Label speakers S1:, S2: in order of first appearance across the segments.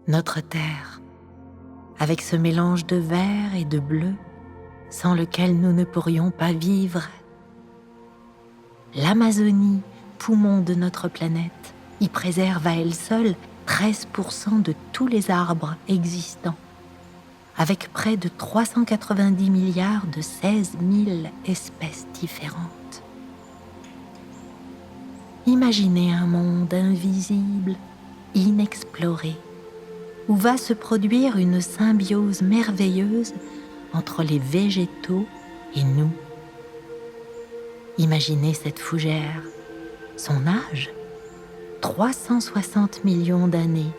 S1: notre terre, avec ce mélange de vert et de bleu sans lequel nous ne pourrions pas vivre. L'Amazonie, poumon de notre planète, y préserve à elle seule 13% de tous les arbres existants, avec près de 390 milliards de 16 000 espèces différentes. Imaginez un monde invisible, inexploré, où va se produire une symbiose merveilleuse entre les végétaux et nous. Imaginez cette fougère, son âge, 360 millions d'années,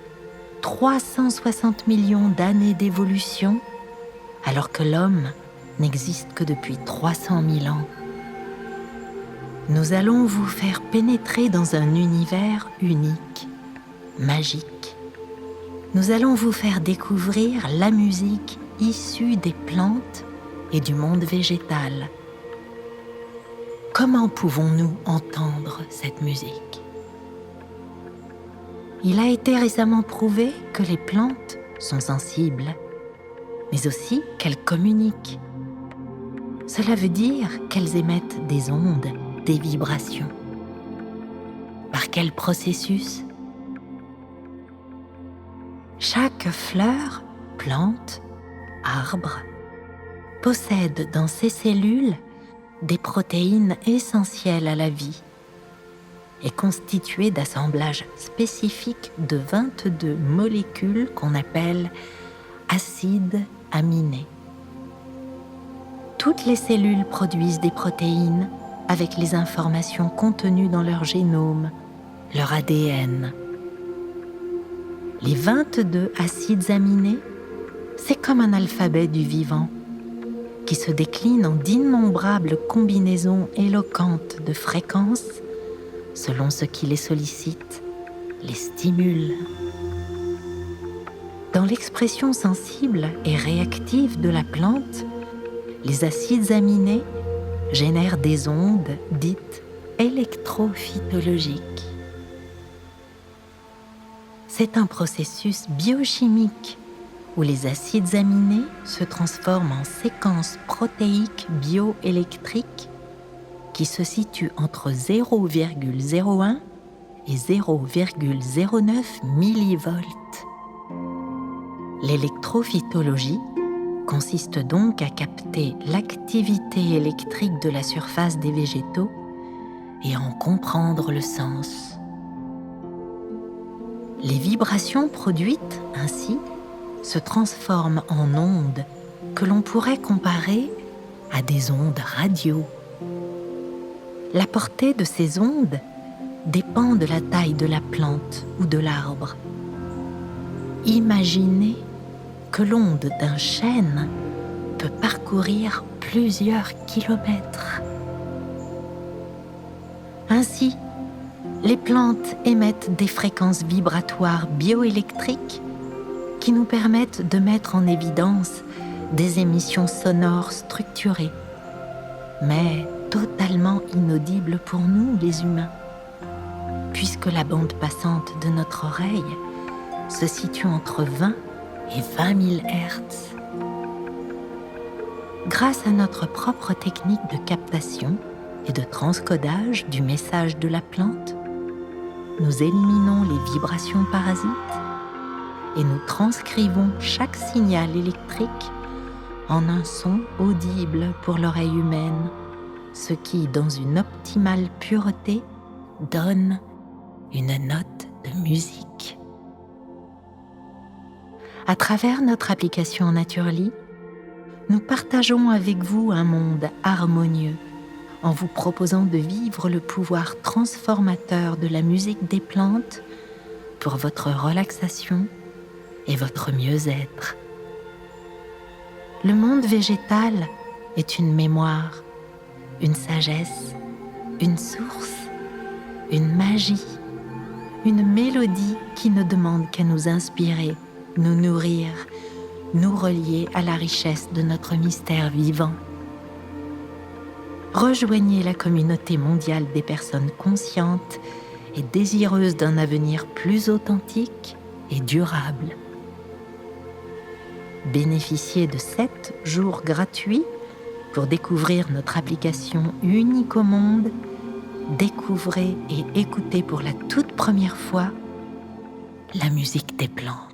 S1: 360 millions d'années d'évolution, alors que l'homme n'existe que depuis 300 000 ans. Nous allons vous faire pénétrer dans un univers unique, magique. Nous allons vous faire découvrir la musique issue des plantes et du monde végétal. Comment pouvons-nous entendre cette musique ? Il a été récemment prouvé que les plantes sont sensibles, mais aussi qu'elles communiquent. Cela veut dire qu'elles émettent des ondes, des vibrations. Par quel processus ? Chaque fleur, plante, arbre, possède dans ses cellules des protéines essentielles à la vie et constituées d'assemblages spécifiques de 22 molécules qu'on appelle acides aminés. Toutes les cellules produisent des protéines avec les informations contenues dans leur génome, leur ADN. Les 22 acides aminés, c'est comme un alphabet du vivant qui se décline en d'innombrables combinaisons éloquentes de fréquences selon ce qui les sollicite, les stimule. Dans l'expression sensible et réactive de la plante, les acides aminés génèrent des ondes dites électrophytologiques. C'est un processus biochimique où les acides aminés se transforment en séquences protéiques bioélectriques qui se situent entre 0,01 et 0,09 millivolts. L'électrophytologie consiste donc à capter l'activité électrique de la surface des végétaux et à en comprendre le sens. Les vibrations produites ainsi se transforment en ondes que l'on pourrait comparer à des ondes radio. La portée de ces ondes dépend de la taille de la plante ou de l'arbre. Imaginez que l'onde d'un chêne peut parcourir plusieurs kilomètres. Ainsi, les plantes émettent des fréquences vibratoires bioélectriques qui nous permettent de mettre en évidence des émissions sonores structurées, mais totalement inaudibles pour nous, les humains, puisque la bande passante de notre oreille se situe entre 20 et 20 000 Hz. Grâce à notre propre technique de captation et de transcodage du message de la plante, nous éliminons les vibrations parasites et nous transcrivons chaque signal électrique en un son audible pour l'oreille humaine, ce qui, dans une optimale pureté, donne une note de musique. À travers notre application Naturely, nous partageons avec vous un monde harmonieux en vous proposant de vivre le pouvoir transformateur de la musique des plantes pour votre relaxation et votre mieux-être. Le monde végétal est une mémoire, une sagesse, une source, une magie, une mélodie qui ne demande qu'à nous inspirer, nous nourrir, nous relier à la richesse de notre mystère vivant. Rejoignez la communauté mondiale des personnes conscientes et désireuses d'un avenir plus authentique et durable. Bénéficiez de 7 jours gratuits pour découvrir notre application unique au monde. Découvrez et écoutez pour la toute première fois la musique des plantes.